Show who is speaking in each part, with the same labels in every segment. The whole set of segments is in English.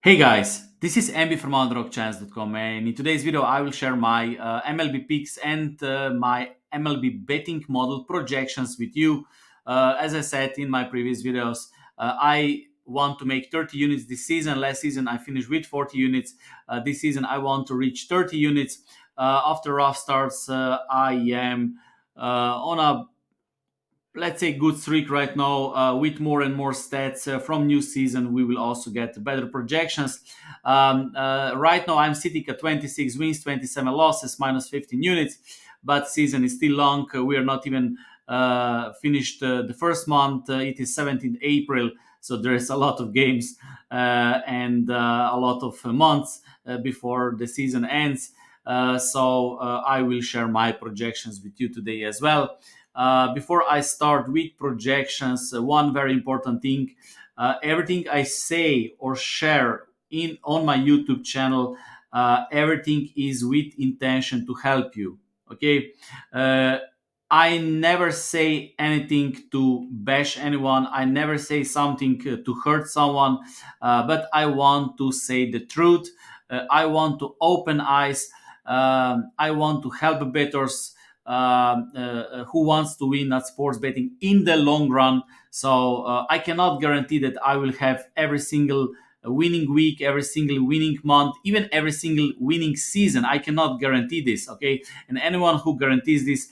Speaker 1: Hey guys, this is MB from underdogchance.com, and in today's video I will share my MLB picks and my MLB betting model projections with you. As I said in my previous videos, I want to make 30 units this season. Last season I finished with 40 units. This season I want to reach 30 units. After rough starts, I am on a, let's say, good streak right now. With more and more stats from new season, we will also get better projections. Right now I'm sitting at 26 wins, 27 losses, minus 15 units, but season is still long. We are not even finished the first month. It is 17th April, so there is a lot of games and a lot of months before the season ends. So I will share my projections with you today as well. Before I start with projections, one very important thing: everything I say or share in on my YouTube channel, everything is with intention to help you. Okay. I never say anything to bash anyone. I never say something to hurt someone, but I want to say the truth. I want to open eyes. I want to help bettors who wants to win at sports betting in the long run. So I cannot guarantee that I will have every single winning week, every single winning month, even every single winning season. I cannot guarantee this. Okay, and anyone who guarantees this,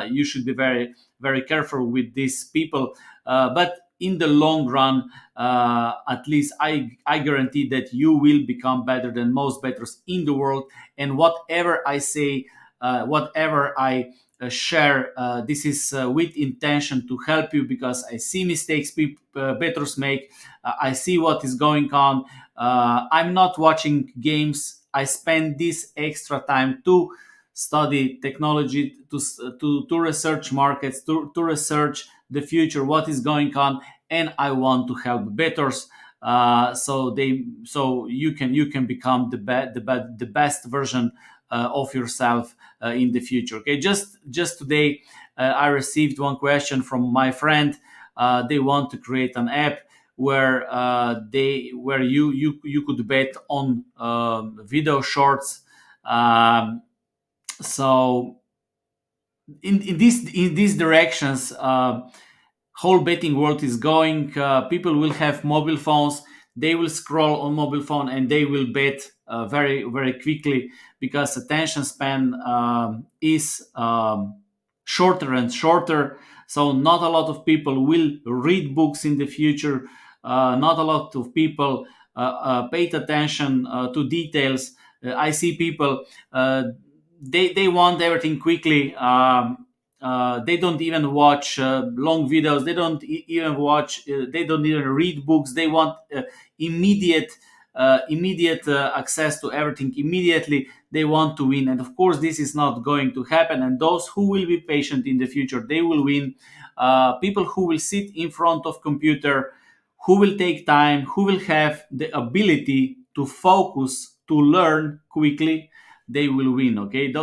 Speaker 1: you should be very, very careful with these people. But in the long run, at least I guarantee that you will become better than most bettors in the world. And whatever I say, whatever I share, this is with intention to help you, because I see mistakes bettors make. I see what is going on. I'm not watching games. I spend this extra time to study technology, to research markets, to research the future, what is going on, and I want to help bettors. So you can become the best version of yourself in the future. Okay, just today I received one question from my friend. They want to create an app where you could bet on video shorts. So in these directions, whole betting world is going. People will have mobile phones. They will scroll on mobile phone and they will bet very, very quickly, because attention span is shorter and shorter. So not a lot of people will read books in the future. Not a lot of people paid attention to details. I see people, they want everything quickly. They don't even watch long videos. They don't even watch. They don't even read books. They want immediate access to everything immediately. They want to win, and of course, this is not going to happen. And those who will be patient in the future, they will win. People who will sit in front of computer, who will take time, who will have the ability to focus, to learn quickly, they will win. Okay,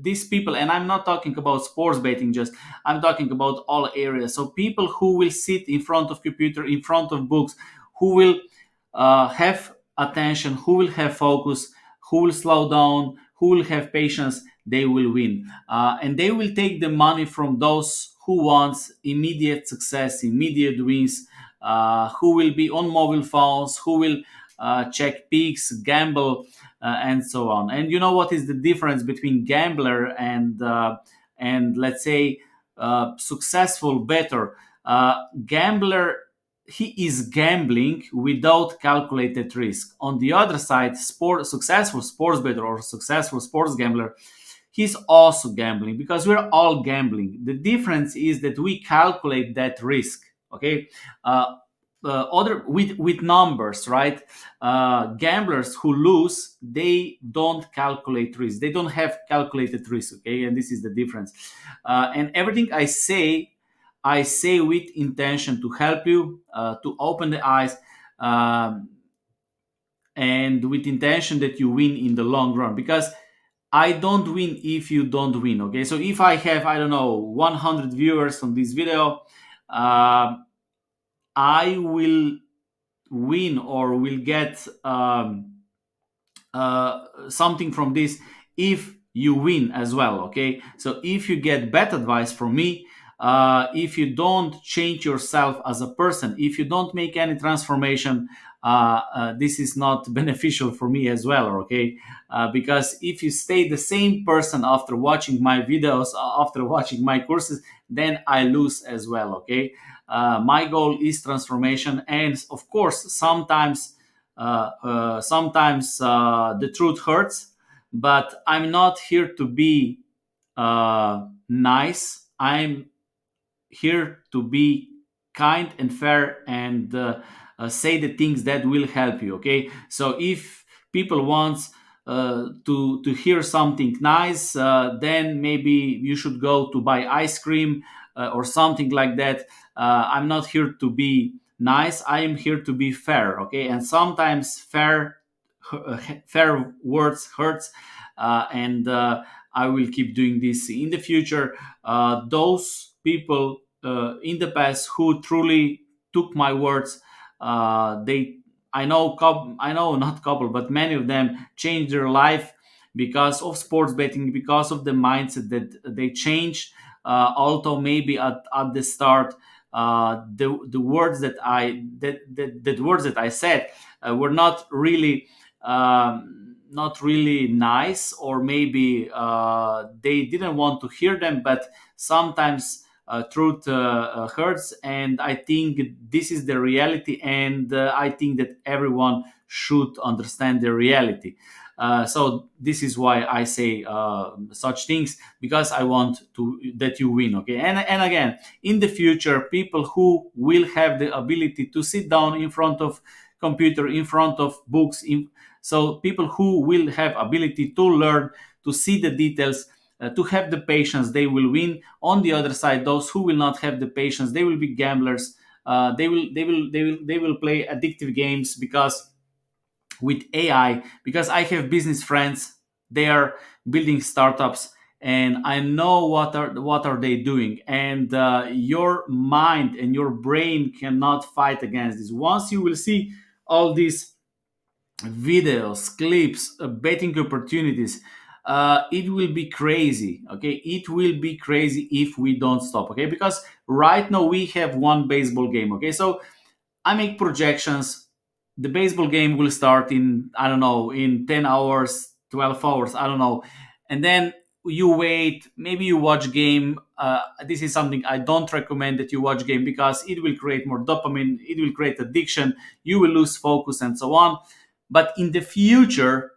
Speaker 1: these people, and I'm not talking about sports betting, just I'm talking about all areas. So people who will sit in front of computer, in front of books, who will have attention, who will have focus, who will slow down, who will have patience, they will win. And they will take the money from those who wants immediate success, immediate wins, who will be on mobile phones, who will check peaks, gamble, and so on. And you know what is the difference between gambler and let's say successful bettor? Gambler, he is gambling without calculated risk. On the other side, successful sports bettor or successful sports gambler, he's also gambling, because we're all gambling. The difference is that we calculate that risk. Okay, other with numbers, right? Gamblers who lose, they don't calculate risk. They don't have calculated risk. Okay, and this is the difference. And everything I say with intention to help you, to open the eyes, and with intention that you win in the long run. Because I don't win if you don't win. Okay, so if I have, I don't know, 100 viewers on this video, I will win or will get something from this if you win as well. Okay, so if you get bad advice from me, if you don't change yourself as a person, if you don't make any transformation, this is not beneficial for me as well. Okay, because if you stay the same person after watching my videos, after watching my courses, then I lose as well. Okay, my goal is transformation, and of course sometimes the truth hurts, but I'm not here to be nice. I'm here to be kind and fair and say the things that will help you. Okay, so if people want to hear something nice, then maybe you should go to buy ice cream or something like that. I'm not here to be nice. I am here to be fair. Okay, and sometimes fair words hurts, and I will keep doing this in the future. Those people in the past who truly took my words, they I know not couple, but many of them changed their life because of sports betting, because of the mindset that they changed. Although maybe at the start, the words that words that I said were not really nice, or maybe they didn't want to hear them, but sometimes truth hurts, and I think this is the reality, and I think that everyone should understand the reality. So this is why I say such things, because I want to that you win. Okay, and again, in the future, people who will have the ability to sit down in front of computer, in front of books, so people who will have ability to learn, to see the details, to have the patience, they will win. On the other side, those who will not have the patience, they will be gamblers. They will play addictive games, because with AI, because I have business friends, they are building startups, and I know what are they doing, and your mind and your brain cannot fight against this. Once you will see all these videos, clips, betting opportunities, it will be crazy. Okay, it will be crazy if we don't stop. Okay, because right now we have one baseball game. Okay, so I make projections. The baseball game will start in, I don't know, in 10 hours, 12 hours, I don't know. And then you wait, maybe you watch game. This is something I don't recommend, that you watch game, because it will create more dopamine, it will create addiction, you will lose focus and so on. But in the future,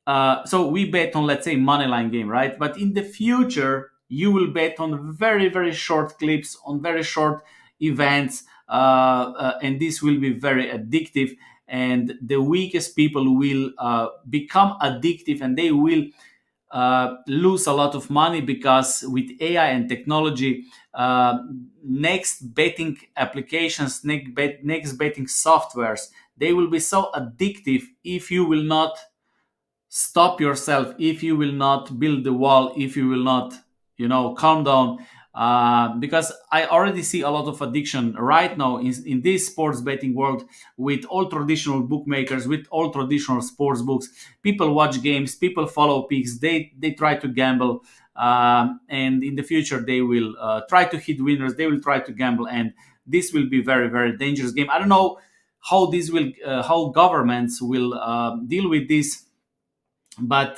Speaker 1: so we bet on, let's say, money line game, right? But in the future, you will bet on very, very short clips, on very short events, and this will be very addictive. And the weakest people will become addictive, and they will lose a lot of money, because with AI and technology, next betting applications, next betting softwares, they will be so addictive if you will not stop yourself, if you will not build the wall, if you will not calm down. Because I already see a lot of addiction right now in this sports betting world, with all traditional bookmakers, with all traditional sports books. People watch games, people follow picks, they try to gamble, and in the future they will try to hit winners, they will try to gamble, and this will be very, very dangerous game. I don't know how governments will deal with this, but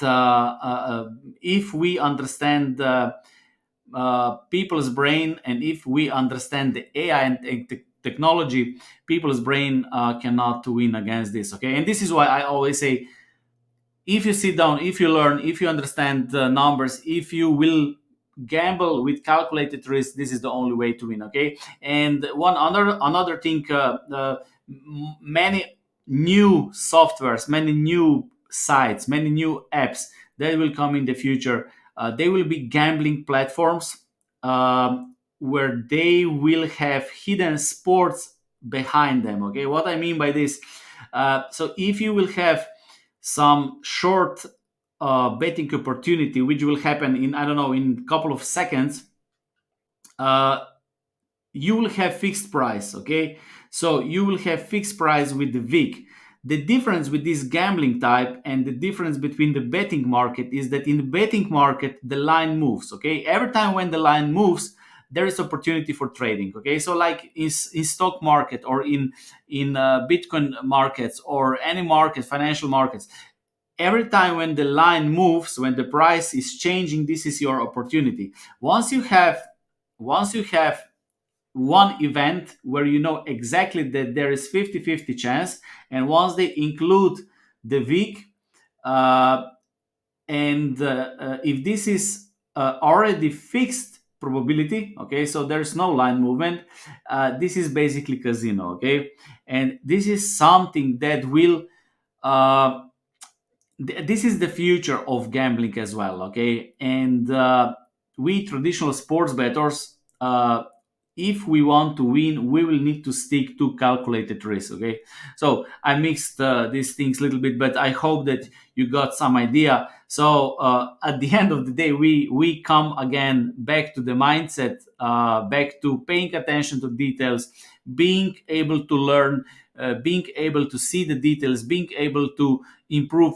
Speaker 1: if we understand people's brain, and if we understand the AI and technology, people's brain cannot win against this. Okay, and this is why I always say, if you sit down, if you learn, if you understand the numbers, if you will gamble with calculated risk, this is the only way to win. Okay, and another thing, many new softwares, many new sites, many new apps that will come in the future, they will be gambling platforms, where they will have hidden sports behind them. Okay, what I mean by this, so if you will have some short betting opportunity, which will happen in, I don't know, in a couple of seconds, uh, you will have fixed price. Okay, So you will have fixed price with the VIC. The difference with this gambling type and the difference between the betting market is that in the betting market, the line moves. Okay. Every time when the line moves, there is opportunity for trading. Okay. So like in stock market or in Bitcoin markets or any market, financial markets, every time when the line moves, when the price is changing, this is your opportunity. Once you have one event where you know exactly that there is 50-50 chance, and once they include the week, uh, and if this is already fixed probability, okay, so there's no line movement, this is basically casino. Okay, and this is something that will uh, this is the future of gambling as well. Okay, and we traditional sports bettors, if we want to win, we will need to stick to calculated risk. Okay, so I mixed these things a little bit, but I hope that you got some idea. So at the end of the day, we come again back to the mindset, back to paying attention to details, being able to learn, being able to see the details, being able to improve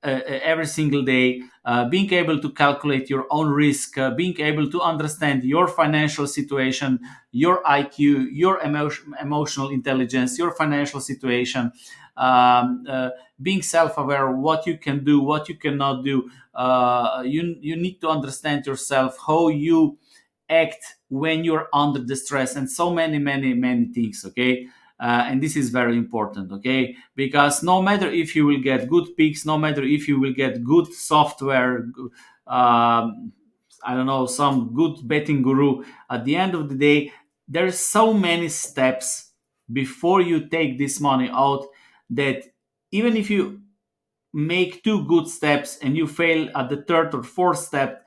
Speaker 1: every single day, being able to calculate your own risk, being able to understand your financial situation, your IQ, your emotional intelligence, your financial situation, being self-aware, what you can do, what you cannot do. You need to understand yourself, how you act when you're under the stress, and so many things. Okay, and this is very important. Okay, because no matter if you will get good picks, no matter if you will get good software, I don't know, some good betting guru, at the end of the day, there's so many steps before you take this money out, that even if you make two good steps and you fail at the third or fourth step,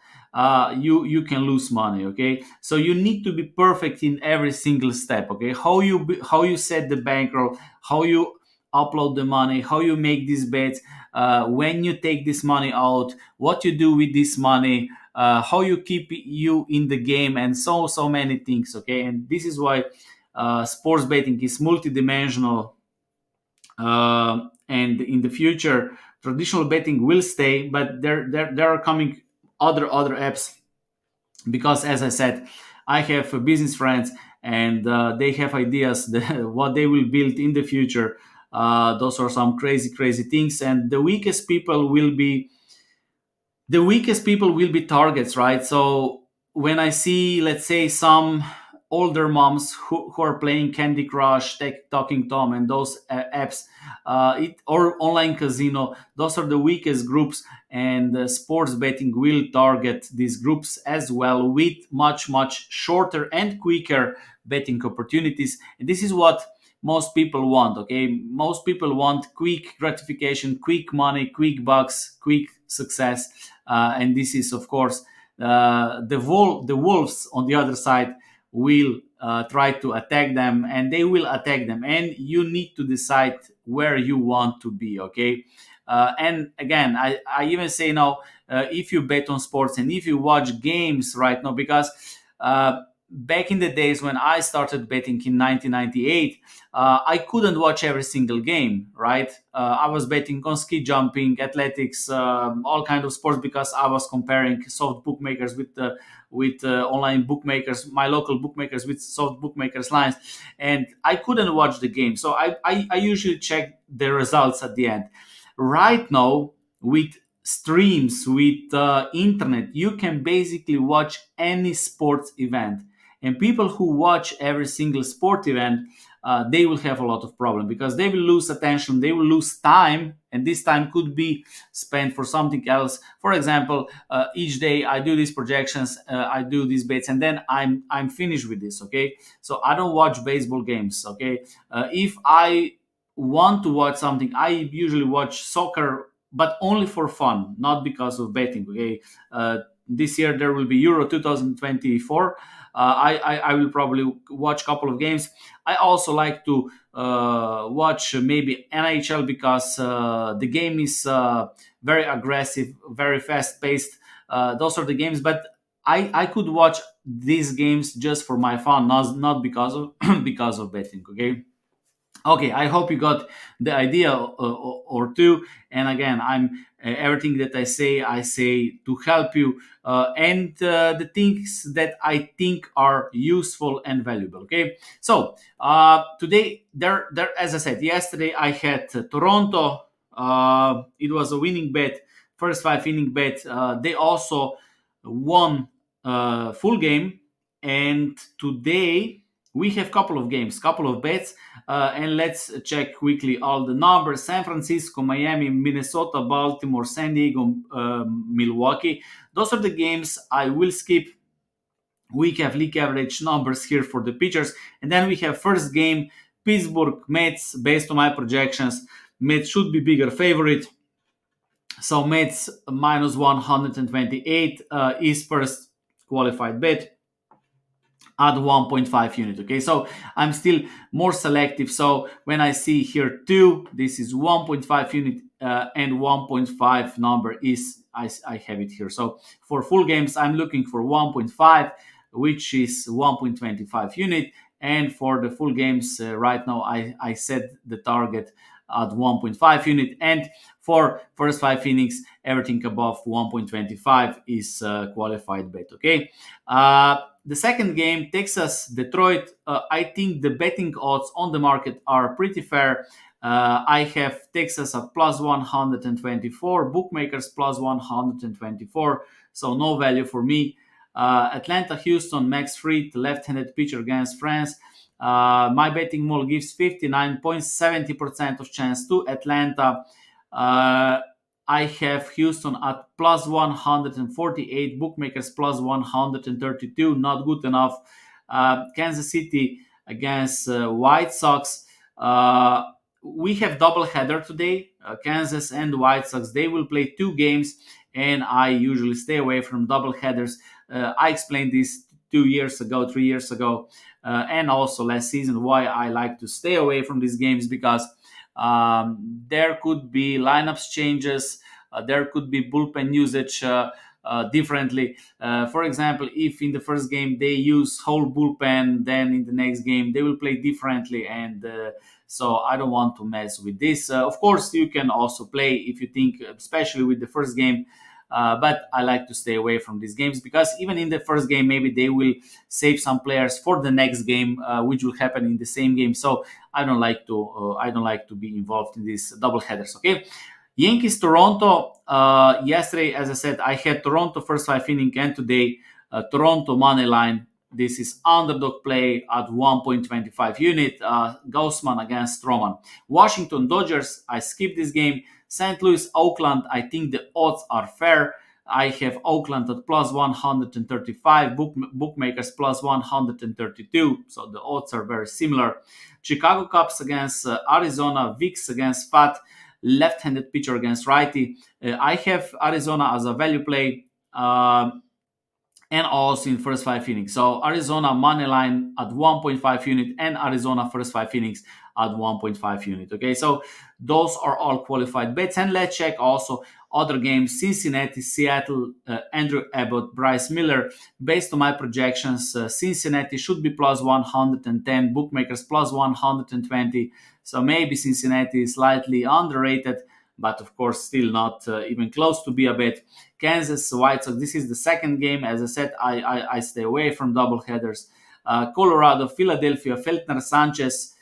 Speaker 1: you can lose money. Okay, so you need to be perfect in every single step. Okay, how you set the bankroll, how you upload the money, how you make these bets, when you take this money out, what you do with this money, how you keep you in the game, and so many things. Okay, and this is why sports betting is multidimensional, and in the future traditional betting will stay, but there are coming other apps, because as I said, I have business friends, and they have ideas what they will build in the future. Those are some crazy things, and the weakest people will be targets, right? So when I see, let's say, some older moms who are playing Candy Crush, Talking Tom, and those apps, or online casino, those are the weakest groups, and sports betting will target these groups as well, with much shorter and quicker betting opportunities. And this is what most people want. Okay, most people want quick gratification, quick money, quick bucks, quick success, and this is, of course, the wolves on the other side will try to attack them, and they will attack them, and you need to decide where you want to be. Okay, and again, I even say now, if you bet on sports and if you watch games right now, because back in the days when I started betting in 1998, I couldn't watch every single game, right? I was betting on ski jumping, athletics, all kind of sports, because I was comparing soft bookmakers with online bookmakers, my local bookmakers with soft bookmakers lines, and I couldn't watch the game. So I usually check the results at the end. Right now, with streams, with internet, you can basically watch any sports event, and people who watch every single sport event, they will have a lot of problem, because they will lose attention, they will lose time, and this time could be spent for something else. For example, each day I do these projections, I do these bets, and then I'm finished with this. Okay, so I don't watch baseball games. Okay, if I want to watch something, I usually watch soccer, but only for fun, not because of betting. Okay, this year there will be Euro 2024. I will probably watch a couple of games. I also like to watch maybe NHL, because the game is very aggressive, very fast paced. Those are the games, but I could watch these games just for my fun, not because of because of betting. Okay, I hope you got the idea or two. And again, I'm everything that I say to help you, and the things that I think are useful and valuable. Okay, so today, there, as I said yesterday, I had Toronto. It was a winning bet, first five inning bet. They also won full game, and today we have couple of games, couple of bets, and let's check quickly all the numbers. San Francisco, Miami, Minnesota, Baltimore, San Diego, Milwaukee. Those are the games I will skip. We have league average numbers here for the pitchers. And then we have first game, Pittsburgh Mets. Based on my projections, Mets should be bigger favorite. So Mets minus 128 is first qualified bet at 1.5 unit. Okay, so I'm still more selective. So when I see here two, this is 1.5 unit, and 1.5 number is I have it here. So for full games, I'm looking for 1.5, which is 1.25 unit. And for the full games, right now I set the target at 1.5 unit. And for first five innings, everything above 1.25 is qualified bet. Okay. The second game, Texas Detroit. I think the betting odds on the market are pretty fair. I have Texas at plus 124, bookmakers plus 124, so no value for me. Atlanta, Houston, Max Fried, left-handed pitcher against France. My betting model gives 59.70% of chance to Atlanta. Uh, I have Houston at plus 148, bookmakers plus 132, not good enough. Kansas City against White Sox. We have double header today. Kansas and White Sox, they will play two games, and I usually stay away from double headers. I explained this 2 years ago, 3 years ago, and also last season why I like to stay away from these games, because there could be lineups changes, there could be bullpen usage differently. For example, if in the first game they use whole bullpen, then in the next game they will play differently, and so I don't want to mess with this. Of course, you can also play if you think, especially with the first game. But I like to stay away from these games, because even in the first game, maybe they will save some players for the next game, which will happen in the same game. So I don't like to be involved in these double headers. Okay, Yankees Toronto. Yesterday, as I said, I had Toronto first five inning, and today Toronto money line. This is underdog play at 1.25 unit. Gaussman against Stroman. Washington Dodgers. I skipped this game. St. Louis Oakland. I think the odds are fair. I have Oakland at plus 135, bookmakers plus 132. So the odds are very similar. Chicago Cubs against Arizona, Vicks against Fat, left-handed pitcher against righty. I have Arizona as a value play, and also in first five innings. So Arizona money line at 1.5 unit, and Arizona first five innings at 1.5 unit. Okay, so those are all qualified bets. And let's check also other games: Cincinnati, Seattle, Andrew Abbott, Bryce Miller. Based on my projections, Cincinnati should be plus 110, bookmakers plus 120. So maybe Cincinnati is slightly underrated, but of course still not even close to be a bet. Kansas White Sox. This is the second game. As I said, I stay away from double headers. Colorado, Philadelphia, Feltner, Sanchez.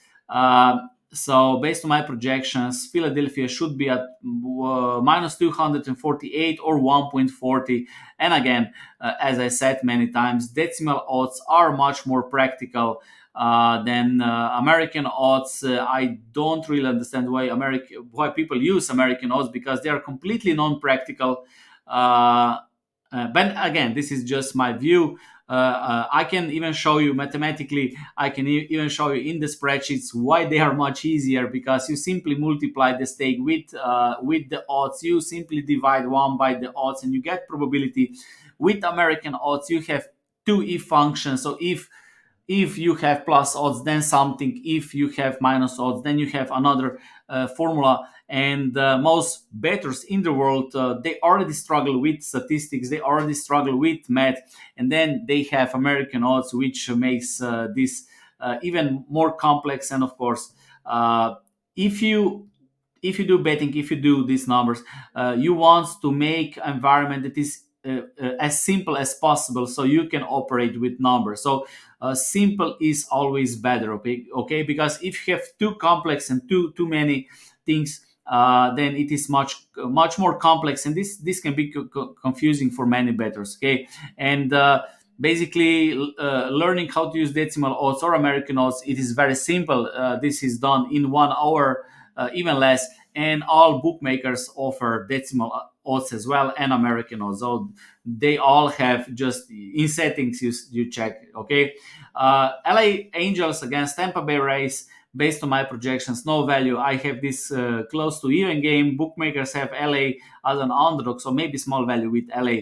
Speaker 1: So based on my projections, Philadelphia should be at minus 248 or 1.40. And again, as I said many times, decimal odds are much more practical than American odds. I don't really understand why people use American odds, because they are completely non-practical. But again, this is just my view. I can even show you mathematically. I can even show you in the spreadsheets why they are much easier, because you simply multiply the stake with the odds. You simply divide one by the odds, and you get probability. With American odds, you have two if functions. So if you have plus odds, then something. If you have minus odds, then you have another formula. and most bettors in the world, they already struggle with statistics, they already struggle with math, and then they have American odds, which makes this even more complex. And of course, if you do betting, if you do these numbers, you want to make environment that is as simple as possible, so you can operate with numbers. So simple is always better, okay, because if you have too complex and too many things, then it is much more complex, and this can be confusing for many bettors, okay. And basically, learning how to use decimal odds or American odds, it is very simple. This is done in 1 hour, even less, and all bookmakers offer decimal odds as well and American odds. So they all have, just in settings, you check, okay. LA Angels against Tampa Bay Rays. Based on my projections, no value. I have this close to even game. Bookmakers have LA as an underdog, so maybe small value with LA.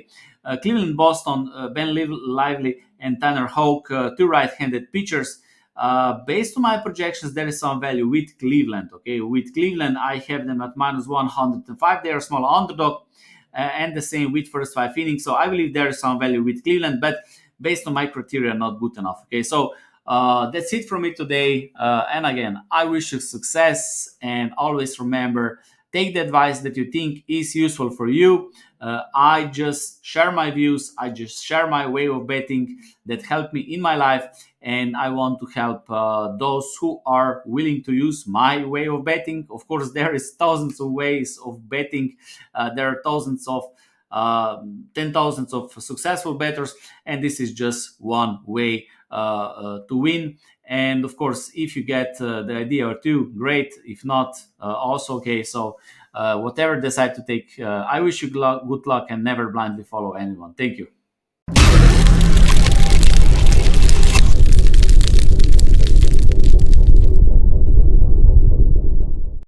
Speaker 1: Cleveland, Boston, Ben Lively and Tanner Houck, two right-handed pitchers. Based on my projections, there is some value with Cleveland. Okay, with Cleveland, I have them at minus 105. They are a small underdog, and the same with first 5 innings. So I believe there is some value with Cleveland, but based on my criteria, not good enough. Okay, so that's it from me today. And again, I wish you success, and always remember, take the advice that you think is useful for you. I just share my views. I just share my way of betting that helped me in my life, and I want to help those who are willing to use my way of betting. Of course, there is thousands of ways of betting. There are thousands of 10,000s of successful bettors, and this is just one way to win. And of course, if you get the idea or two, great. If not, also okay. So whatever decide to take, I wish you good luck, and never blindly follow anyone. Thank you.